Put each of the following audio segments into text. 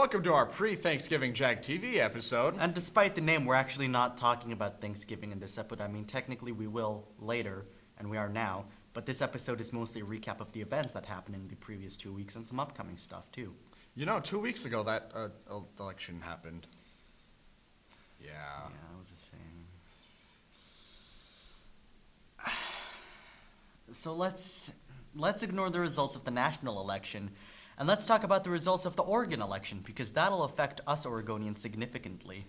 Welcome to our pre-Thanksgiving JagTV episode. And despite the name, we're actually not talking about Thanksgiving in this episode. I mean, technically we will later, and we are now, but this episode is mostly a recap of the events that happened in the previous 2 weeks and some upcoming stuff, too. You know, 2 weeks ago that election happened. Yeah. Yeah, it was a shame. So let's ignore the results of the national election, and let's talk about the results of the Oregon election, because that'll affect us Oregonians significantly.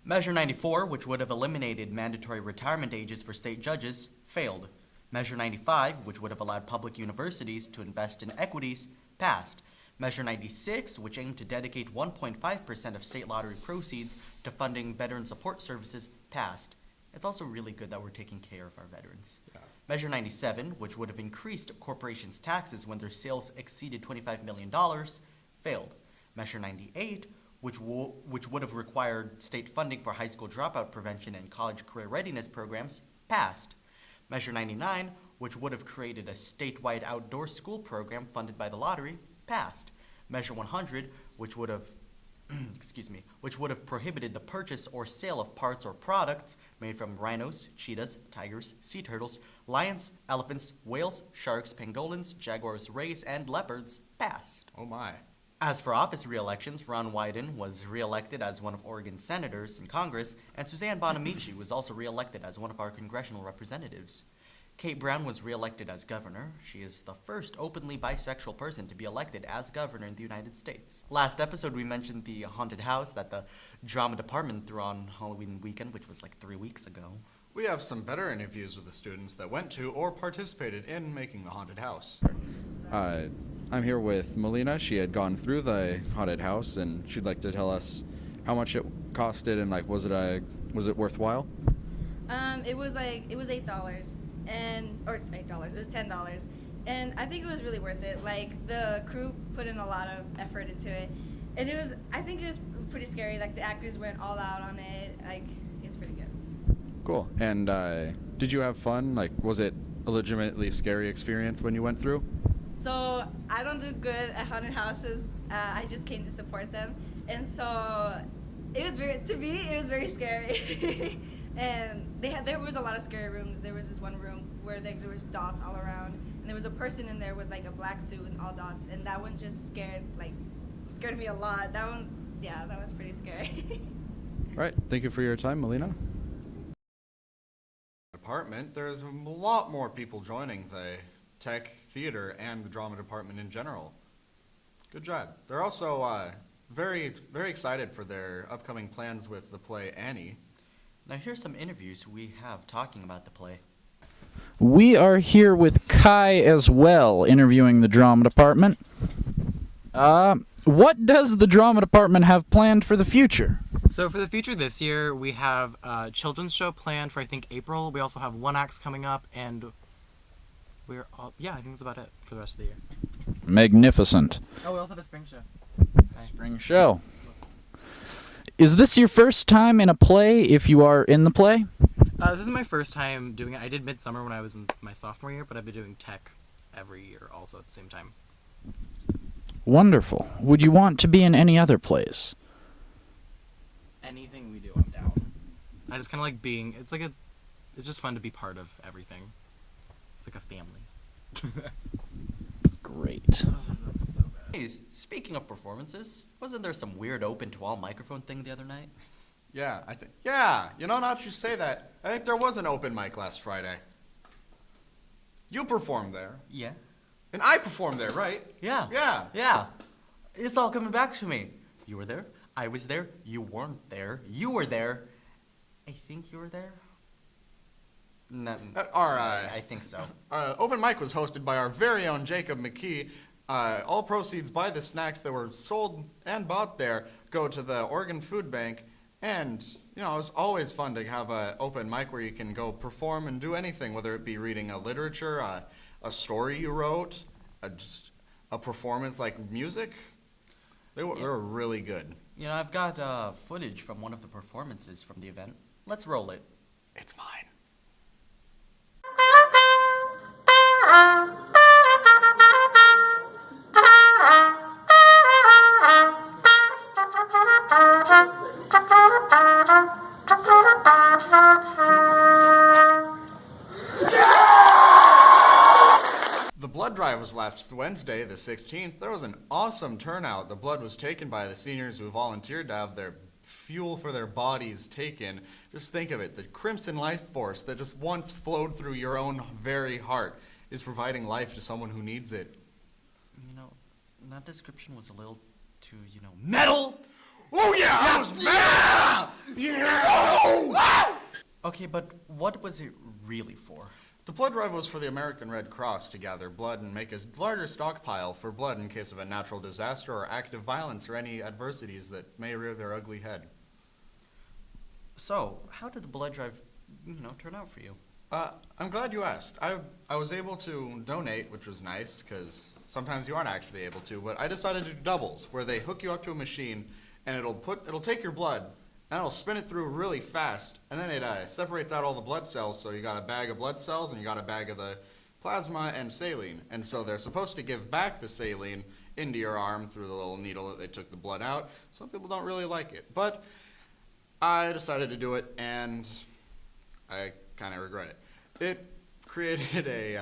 Measure 94, which would have eliminated mandatory retirement ages for state judges, failed. Measure 95, which would have allowed public universities to invest in equities, passed. Measure 96, which aimed to dedicate 1.5% of state lottery proceeds to funding veteran support services, passed. It's also really good that we're taking care of our veterans. Yeah. Measure 97, which would have increased corporations' taxes when their sales exceeded $25 million, failed. Measure 98, which would have required state funding for high school dropout prevention and college career readiness programs, passed. Measure 99, which would have created a statewide outdoor school program funded by the lottery, passed. Measure 100, which would have prohibited the purchase or sale of parts or products made from rhinos, cheetahs, tigers, sea turtles, lions, elephants, whales, sharks, pangolins, jaguars, rays, and leopards, passed. Oh my. As for office re-elections, Ron Wyden was re-elected as one of Oregon's senators in Congress, and Suzanne Bonamici was also re-elected as one of our congressional representatives. Kate Brown was re-elected as governor. She is the first openly bisexual person to be elected as governor in the United States. Last episode, we mentioned the haunted house that the drama department threw on Halloween weekend, which was like 3 weeks ago. We have some better interviews with the students that went to or participated in making the haunted house. I'm here with Melina. She had gone through the haunted house, and she'd like to tell us how much it costed and was it worthwhile? It was $8. Or $8, it was $10. And I think it was really worth it. Like, the crew put in a lot of effort into it. And I think it was pretty scary. Like, the actors went all out on it. Like, it's pretty good. Cool. And did you have fun? Like, was it a legitimately scary experience when you went through? So, I don't do good at haunted houses. I just came to support them. And so, to me, it was very scary. And there was a lot of scary rooms. There was this one room where there was dots all around, and there was a person in there with like a black suit and all dots, and that one just scared me a lot. That was pretty scary. All right, thank you for your time, Melina. Department, there's a lot more people joining the tech, theater, and the drama department in general. Good job. They're also very, very excited for their upcoming plans with the play Annie. Now here's some interviews we have talking about the play. We are here with Kai as well, interviewing the drama department. What does the drama department have planned for the future? So for the future this year, we have a children's show planned for, I think, April. We also have one acts coming up, and I think that's about it for the rest of the year. Magnificent. Oh, we also have a spring show. Spring show. Is this your first time in a play, if you are in the play? This is my first time doing it. I did Midsummer when I was in my sophomore year, but I've been doing tech every year also at the same time. Wonderful. Would you want to be in any other plays? Anything we do, I'm down. I just kind of like being, it's just fun to be part of everything. It's like a family. Great. Oh, that was so bad. Hey, speaking of performances, wasn't there some weird open-to-all microphone thing the other night? Yeah, you know, now that you say that, I think there was an open mic last Friday. You performed there. Yeah. And I performed there, right? Yeah. Yeah. Yeah. It's all coming back to me. You were there. I was there. You weren't there. You were there. I think you were there. No, I think so. Open mic was hosted by our very own Jacob McKee. All proceeds by the snacks that were sold and bought there go to the Oregon Food Bank. And, you know, it's always fun to have an open mic where you can go perform and do anything, whether it be reading a literature, a story you wrote, a performance like music. They were really good. You know, I've got footage from one of the performances from the event. Let's roll it. It's mine. last Wednesday, the 16th, there was an awesome turnout. The blood was taken by the seniors who volunteered to have their fuel for their bodies taken. Just think of it, the crimson life force that just once flowed through your own very heart is providing life to someone who needs it. You know, that description was a little too, metal! Oh yeah, I was mad! Yeah! Okay, but what was it really for? The blood drive was for the American Red Cross to gather blood and make a larger stockpile for blood in case of a natural disaster or active violence or any adversities that may rear their ugly head. So, how did the blood drive, turn out for you? I'm glad you asked. I was able to donate, which was nice, because sometimes you aren't actually able to, but I decided to do doubles, where they hook you up to a machine, and it'll take your blood, and it'll spin it through really fast, and then it separates out all the blood cells, so you got a bag of blood cells, and you got a bag of the plasma and saline, and so they're supposed to give back the saline into your arm through the little needle that they took the blood out. Some people don't really like it, but I decided to do it, and I kind of regret it. It created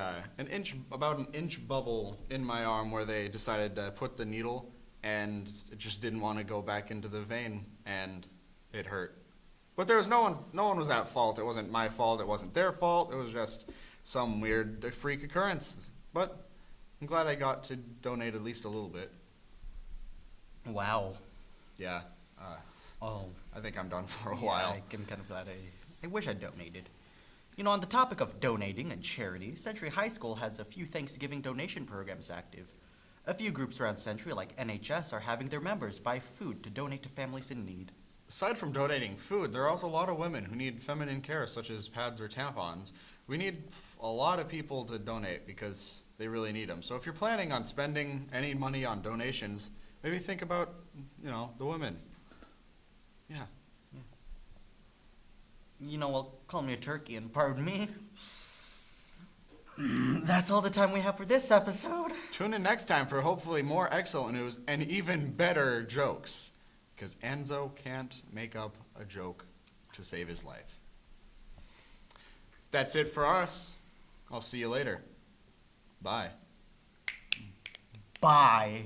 about an inch bubble in my arm where they decided to put the needle, and it just didn't want to go back into the vein, and it hurt. But there was no one was at fault. It wasn't my fault. It wasn't their fault. It was just some weird freak occurrence. But I'm glad I got to donate at least a little bit. Wow. Yeah. Oh. I think I'm done for a Yeah, while. I'm kind of glad I wish I donated. On the topic of donating and charity, Century High School has a few Thanksgiving donation programs active. A few groups around Century, like NHS, are having their members buy food to donate to families in need. Aside from donating food, there are also a lot of women who need feminine care, such as pads or tampons. We need a lot of people to donate because they really need them. So if you're planning on spending any money on donations, maybe think about, the women. Yeah. Well, call me a turkey and pardon me. That's all the time we have for this episode. Tune in next time for hopefully more excellent news and even better jokes. Because Enzo can't make up a joke to save his life. That's it for us. I'll see you later. Bye. Bye.